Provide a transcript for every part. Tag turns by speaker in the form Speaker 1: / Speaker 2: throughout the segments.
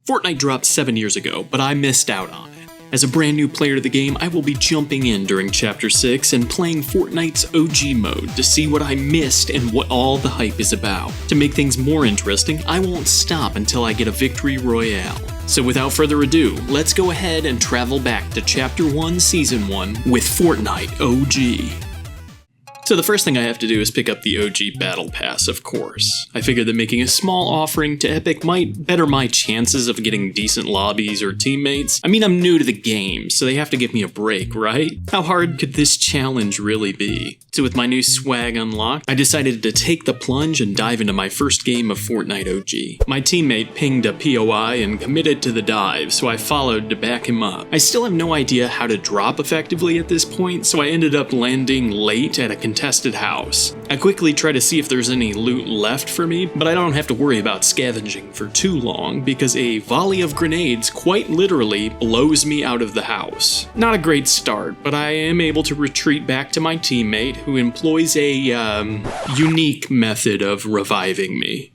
Speaker 1: Fortnite dropped 7 years ago, but I missed out on it. As a brand new player to the game, I will be jumping in during Chapter 6 and playing Fortnite's OG mode to see what I missed and what all the hype is about. To make things more interesting, I won't stop until I get a Victory Royale. So without further ado, let's go ahead and travel back to Chapter 1, Season 1 with Fortnite OG. So the first thing I have to do is pick up the OG Battle Pass, of course. I figured that making a small offering to Epic might better my chances of getting decent lobbies or teammates. I mean, I'm new to the game, so they have to give me a break, right? How hard could this challenge really be? So with my new swag unlocked, I decided to take the plunge and dive into my first game of Fortnite OG. My teammate pinged a POI and committed to the dive, so I followed to back him up. I still have no idea how to drop effectively at this point, so I ended up landing late at a contested house. I quickly try to see if there's any loot left for me, but I don't have to worry about scavenging for too long because a volley of grenades quite literally blows me out of the house. Not a great start, but I am able to retreat back to my teammate who employs a, unique method of reviving me.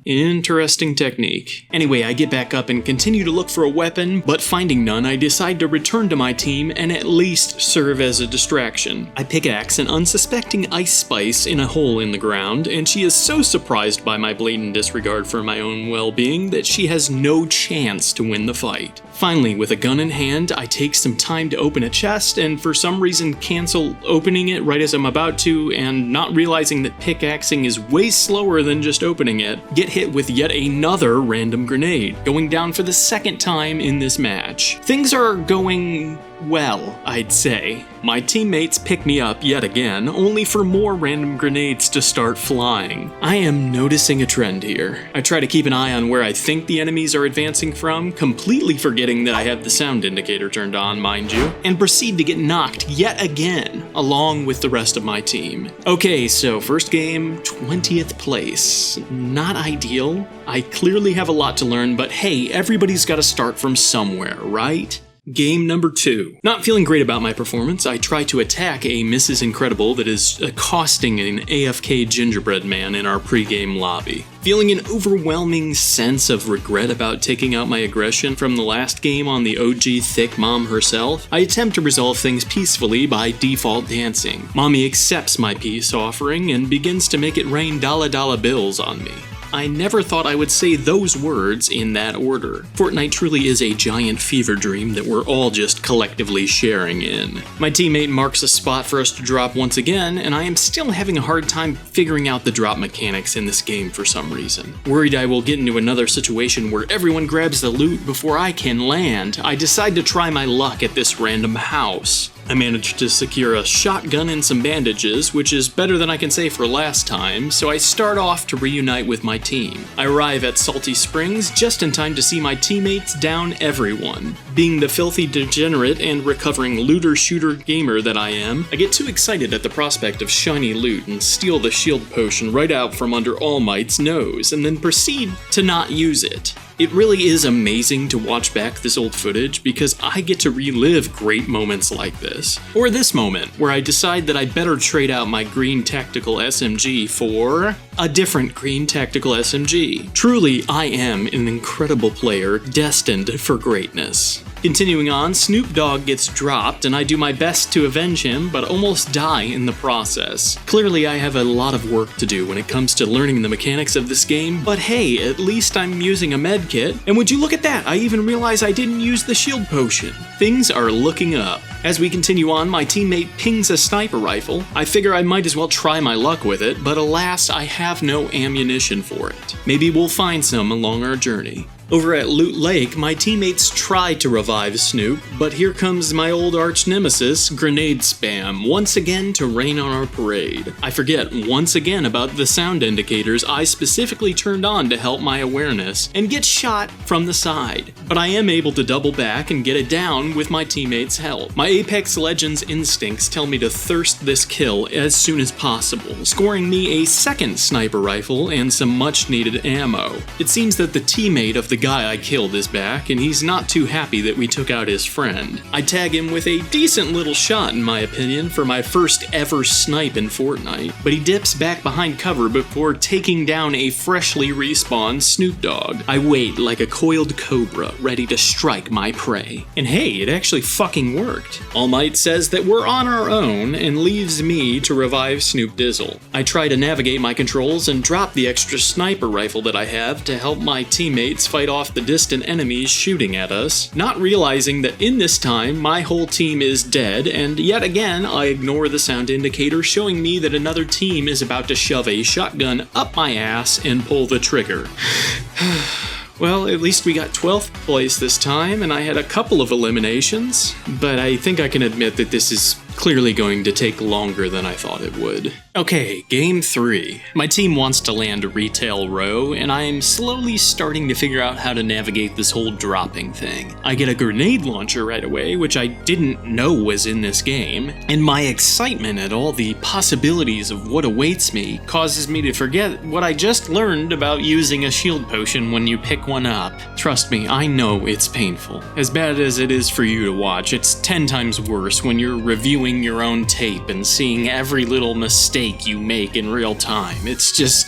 Speaker 1: Interesting technique. Anyway, I get back up and continue to look for a weapon, but finding none, I decide to return to my team and at least serve as a distraction. I pickaxe an unsuspecting Ice Spice in a hole in the ground, and she is so surprised by my blatant disregard for my own well-being that she has no chance to win the fight. Finally, with a gun in hand, I take some time to open a chest and for some reason cancel opening it right as I'm about to, and not realizing that pickaxing is way slower than just opening it, get hit with yet another random grenade, going down for the second time in this match. Things are going well, I'd say. My teammates pick me up yet again, only for more random grenades to start flying. I am noticing a trend here. I try to keep an eye on where I think the enemies are advancing from, completely forgetting that I have the sound indicator turned on, mind you, and proceed to get knocked yet again, along with the rest of my team. Okay, so first game, 20th place. Not ideal. I clearly have a lot to learn, but hey, everybody's gotta start from somewhere, right? Game number 2. Not feeling great about my performance, I try to attack a Mrs. Incredible that is accosting an AFK gingerbread man in our pre-game lobby. Feeling an overwhelming sense of regret about taking out my aggression from the last game on the OG thick mom herself, I attempt to resolve things peacefully by default dancing. Mommy accepts my peace offering and begins to make it rain dollar bills on me. I never thought I would say those words in that order. Fortnite truly is a giant fever dream that we're all just collectively sharing in. My teammate marks a spot for us to drop once again, and I am still having a hard time figuring out the drop mechanics in this game for some reason. Worried I will get into another situation where everyone grabs the loot before I can land, I decide to try my luck at this random house. I managed to secure a shotgun and some bandages, which is better than I can say for last time, so I start off to reunite with my team. I arrive at Salty Springs just in time to see my teammates down everyone. Being the filthy degenerate and recovering looter-shooter gamer that I am, I get too excited at the prospect of shiny loot and steal the shield potion right out from under All Might's nose, and then proceed to not use it. It really is amazing to watch back this old footage because I get to relive great moments like this. Or this moment, where I decide that I better trade out my green tactical SMG for a different green tactical SMG. Truly, I am an incredible player destined for greatness. Continuing on, Snoop Dogg gets dropped and I do my best to avenge him, but almost die in the process. Clearly I have a lot of work to do when it comes to learning the mechanics of this game, but hey, at least I'm using a med kit, and would you look at that, I even realize I didn't use the shield potion. Things are looking up. As we continue on, my teammate pings a sniper rifle. I figure I might as well try my luck with it, but alas, I have no ammunition for it. Maybe we'll find some along our journey. Over at Loot Lake, my teammates try to revive Snoop, but here comes my old arch nemesis, Grenade Spam, once again to rain on our parade. I forget once again about the sound indicators I specifically turned on to help my awareness, and get shot from the side. But I am able to double back and get it down with my teammates' help. My Apex Legends instincts tell me to thirst this kill as soon as possible, scoring me a second sniper rifle and some much needed ammo. It seems that the teammate of the the guy I killed is back, and he's not too happy that we took out his friend. I tag him with a decent little shot, in my opinion, for my first ever snipe in Fortnite, but he dips back behind cover before taking down a freshly respawned Snoop Dogg. I wait like a coiled cobra, ready to strike my prey. And hey, it actually fucking worked. All Might says that we're on our own and leaves me to revive Snoop Dizzle. I try to navigate my controls and drop the extra sniper rifle that I have to help my teammates fight off the distant enemies shooting at us, not realizing that in this time my whole team is dead, and yet again I ignore the sound indicator showing me that another team is about to shove a shotgun up my ass and pull the trigger. Well, at least we got 12th place this time, and I had a couple of eliminations, but I think I can admit that this is clearly going to take longer than I thought it would. Okay, game 3. My team wants to land a retail row, and I am slowly starting to figure out how to navigate this whole dropping thing. I get a grenade launcher right away, which I didn't know was in this game, and my excitement at all the possibilities of what awaits me causes me to forget what I just learned about using a shield potion when you pick one up. Trust me, I know it's painful. As bad as it is for you to watch, it's 10 times worse when you're reviewing your own tape and seeing every little mistake you make in real time. It's just...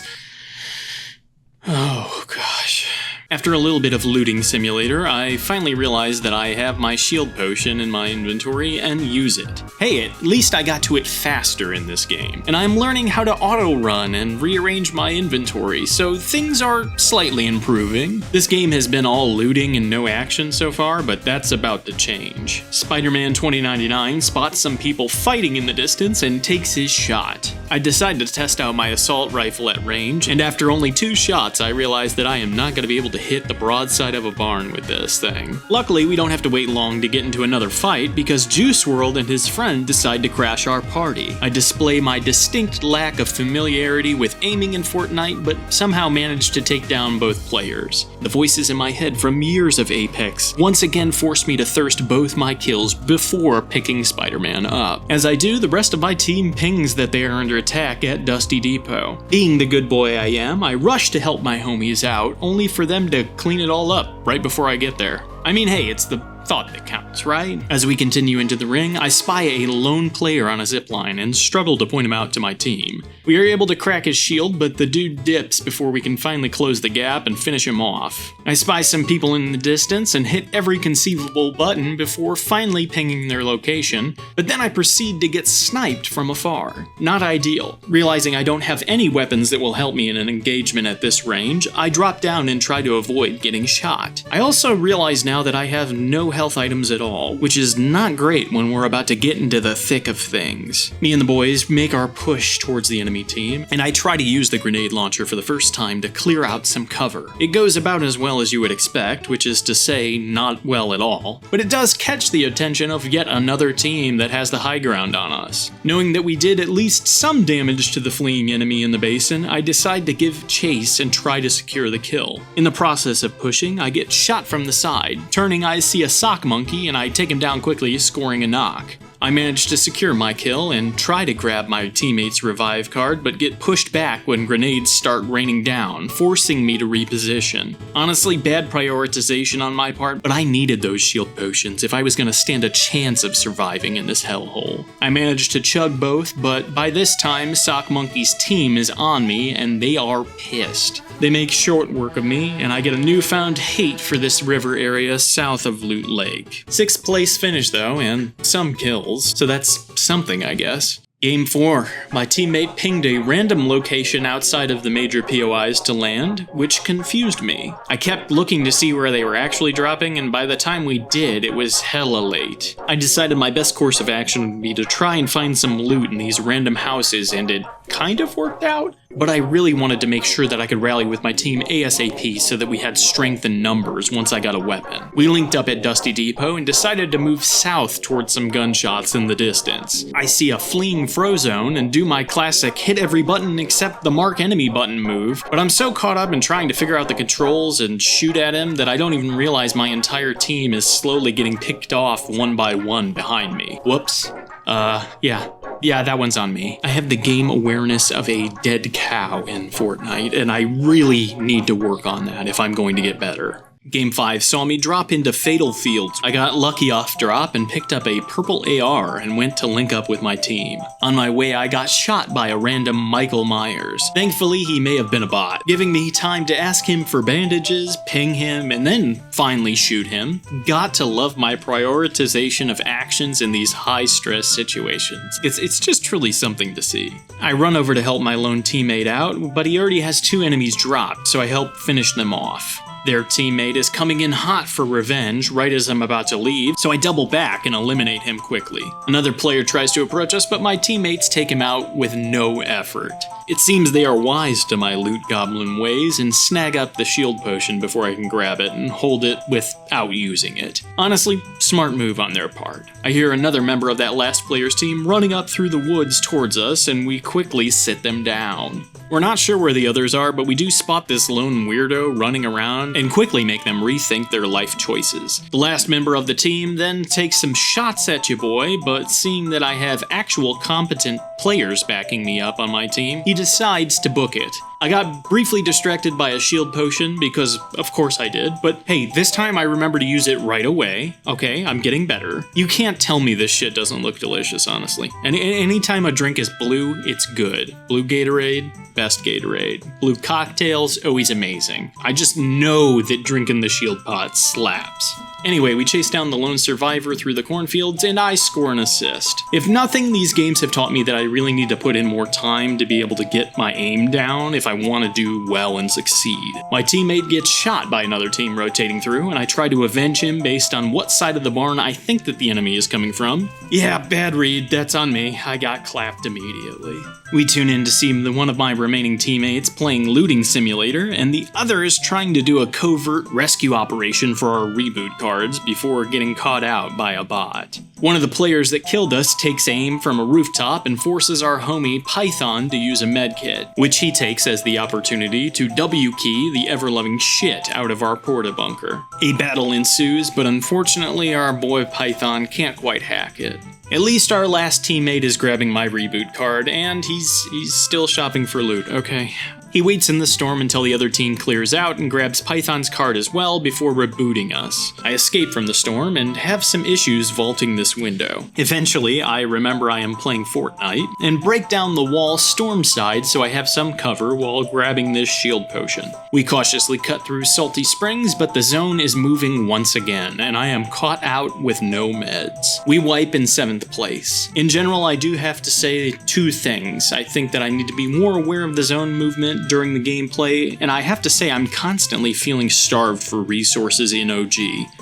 Speaker 1: oh gosh. After a little bit of looting simulator, I finally realized that I have my shield potion in my inventory and use it. Hey, at least I got to it faster in this game, and I'm learning how to auto-run and rearrange my inventory, so things are slightly improving. This game has been all looting and no action so far, but that's about to change. Spider-Man 2099 spots some people fighting in the distance and takes his shot. I decide to test out my assault rifle at range, and after only 2 shots, I realize that I am not going to be able to hit the broadside of a barn with this thing. Luckily, we don't have to wait long to get into another fight because Juice WRLD and his friend decide to crash our party. I display my distinct lack of familiarity with aiming in Fortnite, but somehow manage to take down both players. The voices in my head from years of Apex once again force me to thirst both my kills before picking Spider-Man up. As I do, the rest of my team pings that they are under attack at Dusty Depot. Being the good boy I am, I rush to help my homies out, only for them to clean it all up right before I get there. I mean, hey, it's the thought that counts, right? As we continue into the ring, I spy a lone player on a zipline and struggle to point him out to my team. We are able to crack his shield, but the dude dips before we can finally close the gap and finish him off. I spy some people in the distance and hit every conceivable button before finally pinging their location, but then I proceed to get sniped from afar. Not ideal. Realizing I don't have any weapons that will help me in an engagement at this range, I drop down and try to avoid getting shot. I also realize now that I have no health items at all, which is not great when we're about to get into the thick of things. Me and the boys make our push towards the enemy team, and I try to use the grenade launcher for the first time to clear out some cover. It goes about as well as you would expect, which is to say, not well at all, but it does catch the attention of yet another team that has the high ground on us. Knowing that we did at least some damage to the fleeing enemy in the basin, I decide to give chase and try to secure the kill. In the process of pushing, I get shot from the side. Turning, I see a sock monkey and I take him down quickly, scoring a knock. I manage to secure my kill and try to grab my teammate's revive card, but get pushed back when grenades start raining down, forcing me to reposition. Honestly, bad prioritization on my part, but I needed those shield potions if I was going to stand a chance of surviving in this hellhole. I managed to chug both, but by this time, Sock Monkey's team is on me and they are pissed. They make short work of me, and I get a newfound hate for this river area south of Loot Lake. 6th place finish though, and some kills, so that's something I guess. Game 4. My teammate pinged a random location outside of the major POIs to land, which confused me. I kept looking to see where they were actually dropping, and by the time we did, it was hella late. I decided my best course of action would be to try and find some loot in these random houses, and it kind of worked out. But I really wanted to make sure that I could rally with my team ASAP so that we had strength in numbers once I got a weapon. We linked up at Dusty Depot and decided to move south towards some gunshots in the distance. I see a fleeing Frozone and do my classic hit every button except the mark enemy button move, but I'm so caught up in trying to figure out the controls and shoot at him that I don't even realize my entire team is slowly getting picked off one by one behind me. Whoops. Yeah, that one's on me. I have the game awareness of a dead cow in Fortnite, and I really need to work on that if I'm going to get better. Game 5 saw me drop into Fatal Fields. I got lucky off drop and picked up a purple AR and went to link up with my team. On my way, I got shot by a random Michael Myers. Thankfully, he may have been a bot, giving me time to ask him for bandages, ping him, and then finally shoot him. Got to love my prioritization of actions in these high-stress situations. It's just truly something to see. I run over to help my lone teammate out, but he already has 2 enemies dropped, so I help finish them off. Their teammate is coming in hot for revenge right as I'm about to leave, so I double back and eliminate him quickly. Another player tries to approach us, but my teammates take him out with no effort. It seems they are wise to my loot goblin ways and snag up the shield potion before I can grab it and hold it without using it. Honestly, smart move on their part. I hear another member of that last player's team running up through the woods towards us, and we quickly sit them down. We're not sure where the others are, but we do spot this lone weirdo running around and quickly make them rethink their life choices. The last member of the team then takes some shots at you, boy, but seeing that I have actual competent players backing me up on my team, he decides to book it. I got briefly distracted by a shield potion because of course I did, but hey, this time I remember to use it right away. Okay, I'm getting better. You can't tell me this shit doesn't look delicious, honestly. And anytime a drink is blue, it's good. Blue Gatorade, best Gatorade. Blue cocktails, always amazing. I just know that drinking the shield pot slaps. Anyway, we chase down the lone survivor through the cornfields, and I score an assist. If nothing, these games have taught me that I really need to put in more time to be able to get my aim down if I want to do well and succeed. My teammate gets shot by another team rotating through, and I try to avenge him based on what side of the barn I think that the enemy is coming from. Yeah, bad read, that's on me. I got clapped immediately. We tune in to see one of my remaining teammates playing Looting Simulator, and the other is trying to do a covert rescue operation for our reboot cards before getting caught out by a bot. One of the players that killed us takes aim from a rooftop and forces our homie Python to use a medkit, which he takes as the opportunity to W-key the ever-loving shit out of our porta bunker. A battle ensues, but unfortunately our boy Python can't quite hack it. At least our last teammate is grabbing my reboot card, and he's still shopping for loot, okay. He waits in the storm until the other team clears out and grabs Python's card as well before rebooting us. I escape from the storm and have some issues vaulting this window. Eventually, I remember I am playing Fortnite and break down the wall storm side so I have some cover while grabbing this shield potion. We cautiously cut through Salty Springs, but the zone is moving once again, and I am caught out with no meds. We wipe in 7th place. In general, I do have to say 2 things. I think that I need to be more aware of the zone movement during the gameplay, and I have to say I'm constantly feeling starved for resources in OG.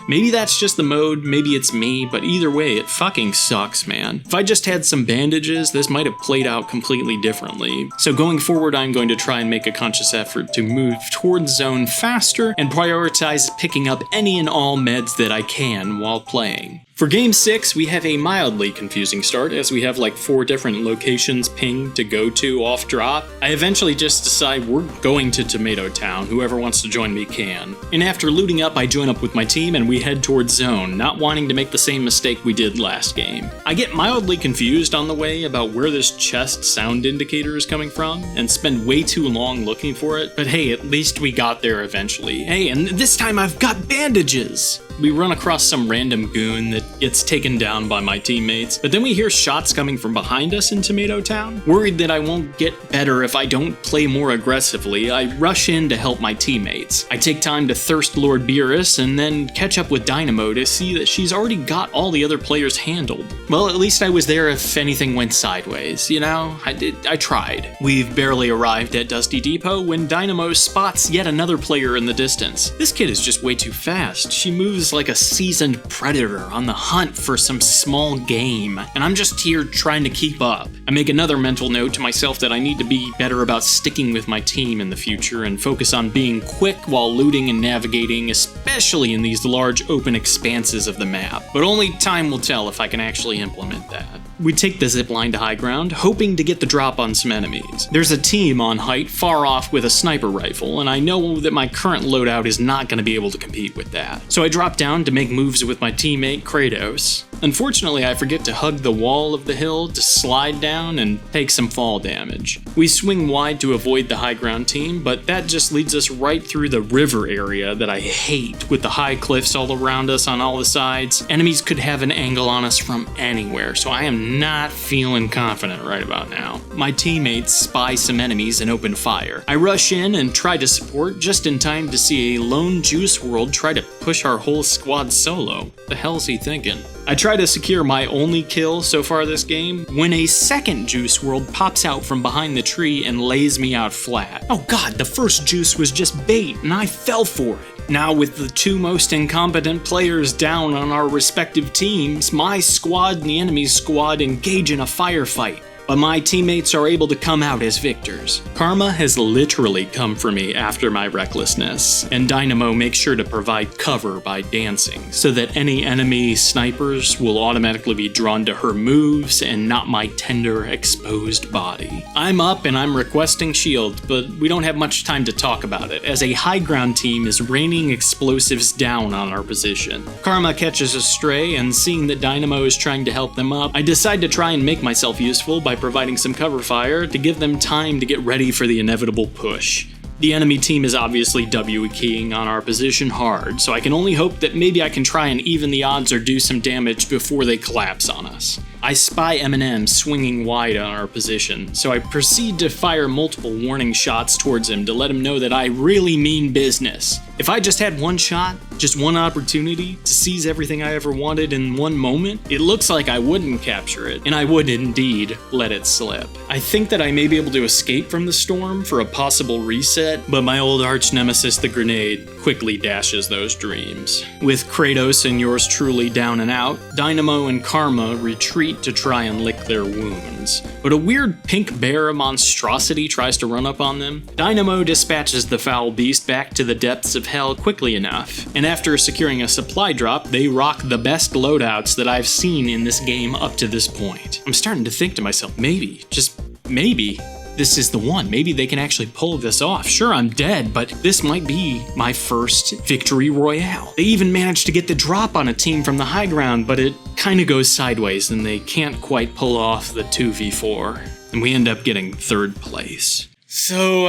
Speaker 1: Maybe that's just the mode, maybe it's me, but either way, it fucking sucks, man. If I just had some bandages, this might have played out completely differently. So going forward, I'm going to try and make a conscious effort to move towards zone faster and prioritize picking up any and all meds that I can while playing. For Game 6, we have a mildly confusing start, as we have like 4 different locations pinged to go to off drop. I eventually just decide we're going to Tomato Town, whoever wants to join me can. And after looting up, I join up with my team and we head towards zone, not wanting to make the same mistake we did last game. I get mildly confused on the way about where this chest sound indicator is coming from, and spend way too long looking for it, but hey, at least we got there eventually. Hey, and this time I've got bandages! We run across some random goon that gets taken down by my teammates, but then we hear shots coming from behind us in Tomato Town. Worried that I won't get better if I don't play more aggressively, I rush in to help my teammates. I take time to thirst Lord Beerus and then catch up with Dynamo to see that she's already got all the other players handled. Well, at least I was there if anything went sideways, you know? I tried. We've barely arrived at Dusty Depot when Dynamo spots yet another player in the distance. This kid is just way too fast. She moves like a seasoned predator on the hunt for some small game, and I'm just here trying to keep up. I make another mental note to myself that I need to be better about sticking with my team in the future and focus on being quick while looting and navigating, especially in these large open expanses of the map. But only time will tell if I can actually implement that. We take the zipline to high ground, hoping to get the drop on some enemies. There's a team on height far off with a sniper rifle, and I know that my current loadout is not going to be able to compete with that. So I drop down to make moves with my teammate Kratos. Unfortunately, I forget to hug the wall of the hill to slide down and take some fall damage. We swing wide to avoid the high ground team, but that just leads us right through the river area that I hate, with the high cliffs all around us on all the sides. Enemies could have an angle on us from anywhere, so I am not feeling confident right about now. My teammates spy some enemies and open fire. I rush in and try to support just in time to see a lone Juice WRLD try to push our whole squad solo. The hell's he thinking? I try to secure my only kill so far this game when a second Juice WRLD pops out from behind the tree and lays me out flat. Oh god, the first Juice was just bait and I fell for it. Now with the two most incompetent players down on our respective teams, my squad and the enemy's squad engage in a firefight. But my teammates are able to come out as victors. Karma has literally come for me after my recklessness, and Dynamo makes sure to provide cover by dancing, so that any enemy snipers will automatically be drawn to her moves and not my tender, exposed body. I'm up and I'm requesting shield, but we don't have much time to talk about it, as a high ground team is raining explosives down on our position. Karma catches a stray, and seeing that Dynamo is trying to help them up, I decide to try and make myself useful by providing some cover fire to give them time to get ready for the inevitable push. The enemy team is obviously W keying on our position hard, so I can only hope that maybe I can try and even the odds or do some damage before they collapse on us. I spy Eminem swinging wide on our position, so I proceed to fire multiple warning shots towards him to let him know that I really mean business. If I just had one shot, just one opportunity to seize everything I ever wanted in one moment, it looks like I wouldn't capture it, and I would indeed let it slip. I think that I may be able to escape from the storm for a possible reset, but my old arch nemesis, the grenade, quickly dashes those dreams. With Kratos and yours truly down and out, Dynamo and Karma retreat to try and lick their wounds. But a weird pink bear monstrosity tries to run up on them. Dynamo dispatches the foul beast back to the depths of hell quickly enough, and after securing a supply drop, they rock the best loadouts that I've seen in this game up to this point. I'm starting to think to myself, maybe, just maybe, this is the one. Maybe they can actually pull this off. Sure, I'm dead, but this might be my first Victory Royale. They even managed to get the drop on a team from the high ground, but it kind of goes sideways and they can't quite pull off the 2v4. And we end up getting third place. So,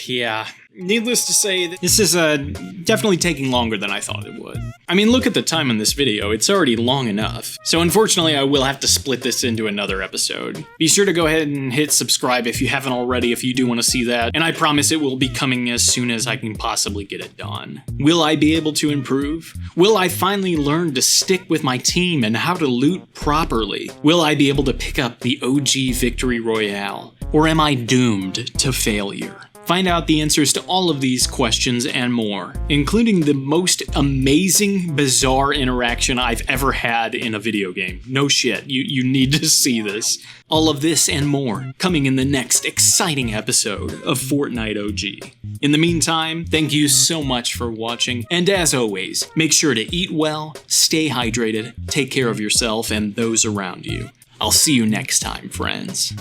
Speaker 1: yeah. Needless to say, this is definitely taking longer than I thought it would. I mean, look at the time on this video, it's already long enough. So unfortunately, I will have to split this into another episode. Be sure to go ahead and hit subscribe if you haven't already, if you do want to see that, and I promise it will be coming as soon as I can possibly get it done. Will I be able to improve? Will I finally learn to stick with my team and how to loot properly? Will I be able to pick up the OG Victory Royale? Or am I doomed to failure? Find out the answers to all of these questions and more, including the most amazing, bizarre interaction I've ever had in a video game. No shit, you need to see this. All of this and more coming in the next exciting episode of Fortnite OG. In the meantime, thank you so much for watching, and as always, make sure to eat well, stay hydrated, take care of yourself and those around you. I'll see you next time, friends.